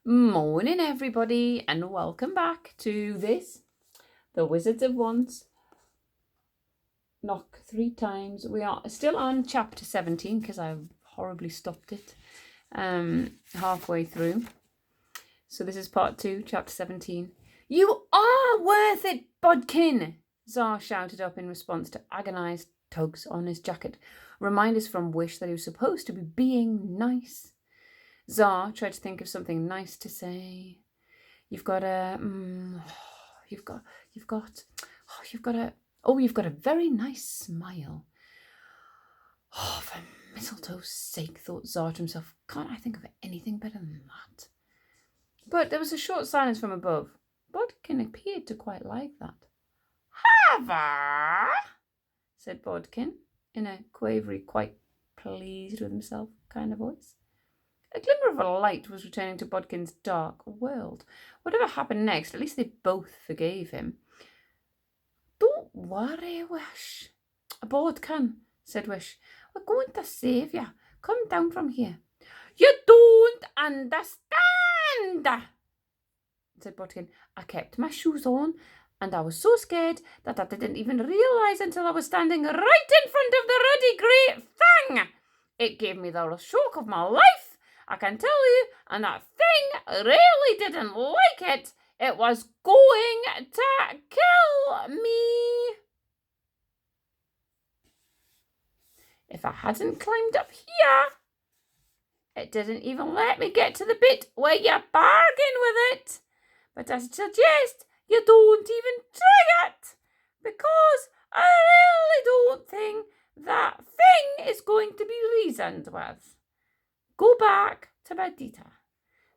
Morning, everybody, and welcome back to this, The Wizards of Wands. Knock 3 times. We are still on chapter 17 because I horribly stopped it halfway through. So this is part 2, chapter 17. You are worth it, Bodkin! Zar shouted up in response to agonized tugs on his jacket. Reminders from Wish that he was supposed to be being nice. Zar tried to think of something nice to say. You've got a very nice smile. Oh, for mistletoe's sake, thought Zar to himself, can't I think of anything better than that? But there was a short silence from above. Bodkin appeared to quite like that. Have said Bodkin in a quavery, quite pleased with himself kind of voice. A glimmer of a light was returning to Bodkin's dark world. Whatever happened next, at least they both forgave him. Don't worry, Wish. Bodkin, said Wish. We're going to save you. Come down from here. You don't understand, said Bodkin. I kept my shoes on, and I was so scared that I didn't even realise until I was standing right in front of the ruddy great thing. It gave me the shock of my life, I can tell you, and that thing really didn't like it. It was going to kill me. If I hadn't climbed up here, it didn't even let me get to the bit where you bargain with it. But I suggest you don't even try it, because I really don't think that thing is going to be reasoned with. Go back to Perdita.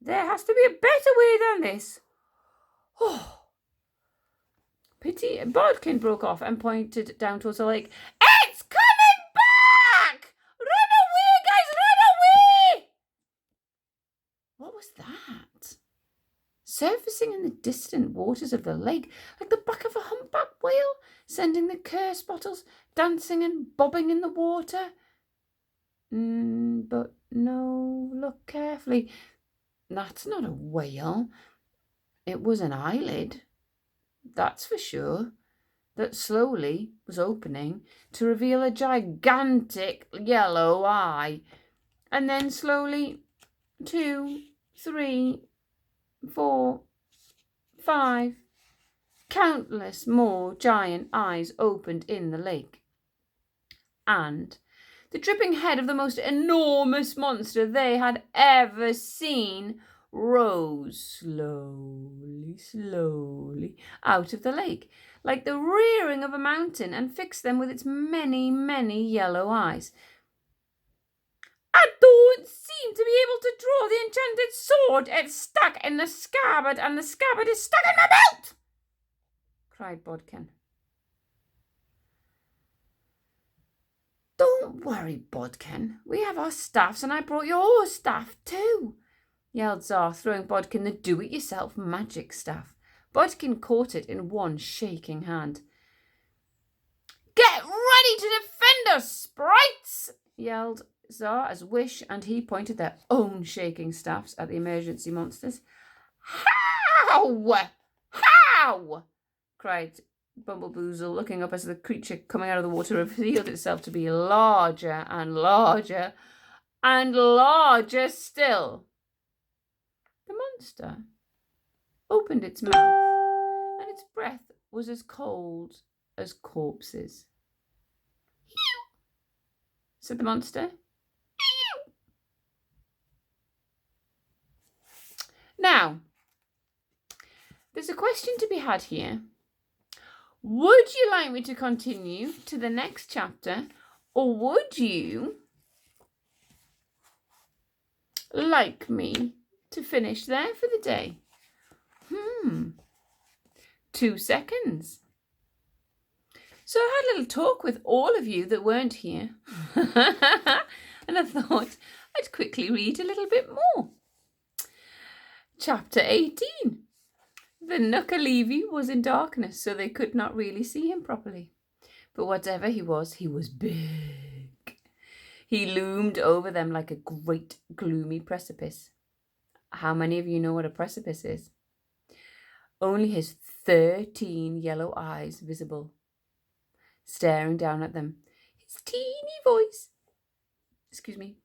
There has to be a better way than this. Oh. Bodkin broke off and pointed down towards the lake. It's coming back! Run away, guys, run away! What was that? Surfacing in the distant waters of the lake, like the back of a humpback whale, sending the curse bottles dancing and bobbing in the water. But no, look carefully. That's not a whale. It was an eyelid, that's for sure, that slowly was opening to reveal a gigantic yellow eye. And then slowly 2, 3, 4, 5, countless more giant eyes opened in the lake. And the dripping head of the most enormous monster they had ever seen rose slowly out of the lake, like the rearing of a mountain, and fixed them with its many, many yellow eyes. I don't seem to be able to draw the enchanted sword. It's stuck in the scabbard, and the scabbard is stuck in my belt, cried Bodkin. Don't worry, Bodkin. We have our staffs, and I brought your staff too, yelled Zar, throwing Bodkin the do-it-yourself magic staff. Bodkin caught it in one shaking hand. Get ready to defend us, sprites, yelled Zar as Wish and he pointed their own shaking staffs at the emergency monsters. How? How? Cried Bumbleboozle, looking up as the creature coming out of the water revealed itself to be larger and larger and larger still. The monster opened its mouth, and its breath was as cold as corpses. Ew, said the monster. Ew. Now, there's a question to be had here. Would you like me to continue to the next chapter, or would you like me to finish there for the day? 2 seconds. So I had a little talk with all of you that weren't here, and I thought I'd quickly read a little bit more. Chapter 18. The Nuka-Levi was in darkness, so they could not really see him properly. But whatever he was big. He loomed over them like a great gloomy precipice. How many of you know what a precipice is? Only his 13 yellow eyes visible, staring down at them. His teeny voice,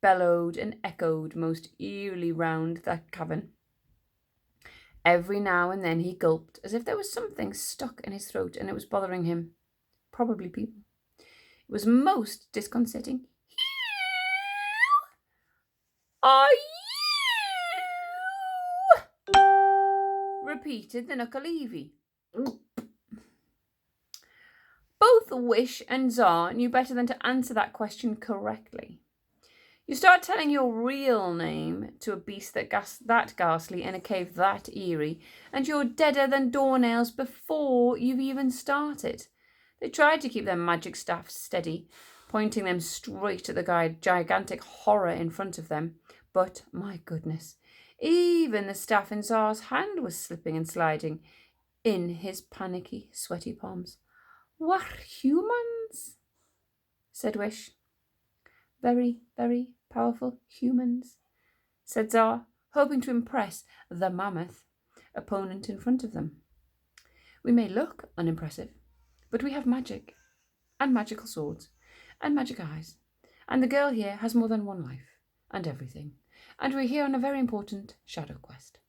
bellowed and echoed most eerily round that cavern. Every now and then he gulped, as if there was something stuck in his throat and it was bothering him. Probably people. It was most disconcerting. Are you? Repeated the Nukkalevi. Both Wish and Tsar knew better than to answer that question correctly. You start telling your real name to a beast that ghastly in a cave that eerie, and you're deader than doornails before you've even started. They tried to keep their magic staffs steady, pointing them straight at the gigantic horror in front of them. But, my goodness, even the staff in Tsar's hand was slipping and sliding in his panicky, sweaty palms. "We're humans," said Wish. "Very, very powerful humans," said Tsar, hoping to impress the mammoth opponent in front of them. "We may look unimpressive, but we have magic, and magical swords, and magic eyes, and the girl here has more than one life, and everything, and we're here on a very important shadow quest."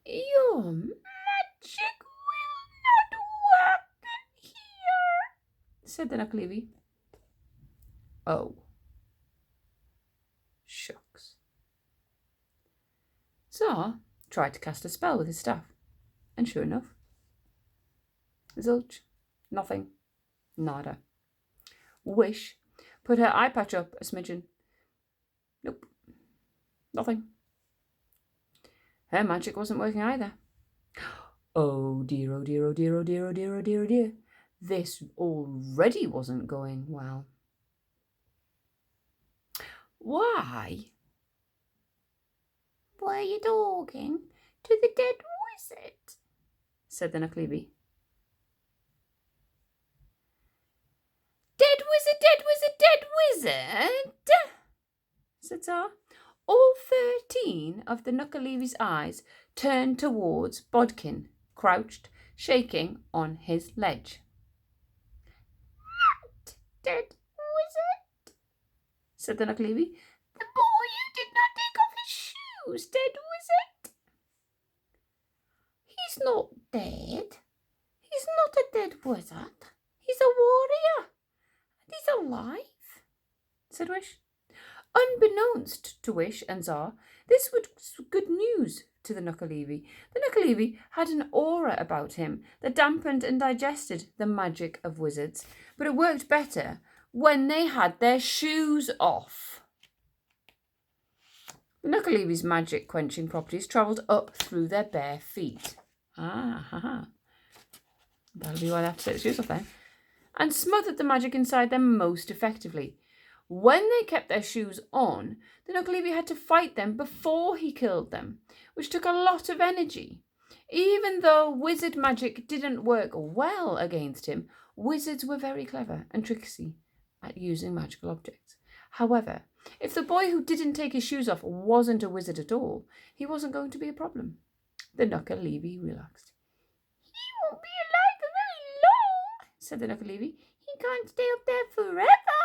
"Your magic will not work in here," said the Nukkalevi. "Oh. Shucks." Tsar tried to cast a spell with his staff, and sure enough, zilch, nothing, nada. Wish put her eye patch up a smidgen. Nope, nothing. Her magic wasn't working either. Oh dear, oh dear, oh dear, oh dear, oh dear, oh dear, oh dear. This already wasn't going well. "Why were you talking to the dead wizard?" said the Nukkalevi. "Dead wizard, dead wizard, dead wizard," said Tsar. All 13 of the Nukkalevi's eyes turned towards Bodkin, crouched, shaking on his ledge. "Not dead wizard," said the Nukkalevi. "The boy who did not take off his shoes, dead wizard." "He's not dead. He's not a dead wizard. He's a warrior. And he's alive," said Wish. Unbeknownst to Wish and Tsar, this was good news to the Nukkalevi. The Nukkalevi had an aura about him that dampened and digested the magic of wizards, but it worked better when they had their shoes off. The Nukkalevi's magic quenching properties travelled up through their bare feet. That'll be why they have to take the shoes off then. And smothered the magic inside them most effectively. When they kept their shoes on, the Nukkalevi had to fight them before he killed them, which took a lot of energy. Even though wizard magic didn't work well against him, wizards were very clever and tricksy at using magical objects. However, if the boy who didn't take his shoes off wasn't a wizard at all, he wasn't going to be a problem. The Nukkalevi relaxed. "He won't be alive for very long," said the Nukkalevi. "He can't stay up there forever.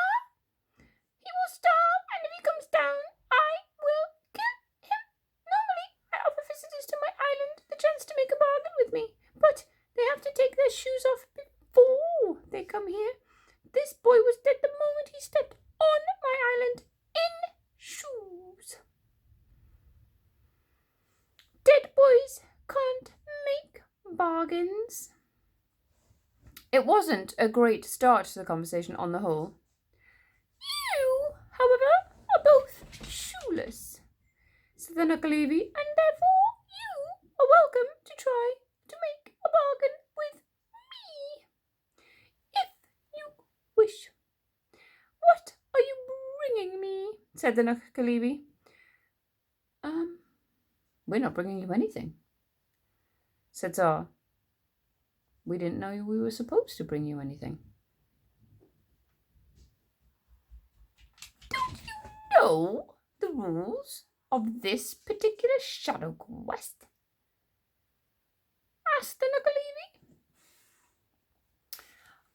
He will starve, and if he comes down, I will kill him. Normally, I offer visitors to my island the chance to make a bargain with me, but they have to take their shoes off before they come here. This boy was dead the moment he stepped on my island in shoes. Dead boys can't make bargains." It wasn't a great start to the conversation on the whole. "You, however, are both shoeless," said the Nukkalevi, "and therefore you are welcome to try to make a bargain with me, if you wish." "What are you bringing me?" said the Nukkalevi. "We're not bringing you anything," said Tsar. "We didn't know we were supposed to bring you anything." "Don't you know the rules?" of this particular shadow quest? Asked the Knuckleheavy.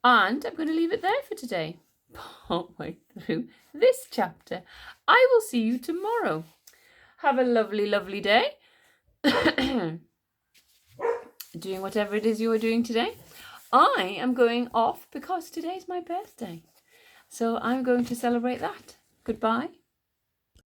And I'm going to leave it there for today. Partway through this chapter. I will see you tomorrow. Have a lovely, lovely day. Doing whatever it is you are doing today. I am going off because today's my birthday. So I'm going to celebrate that. Goodbye.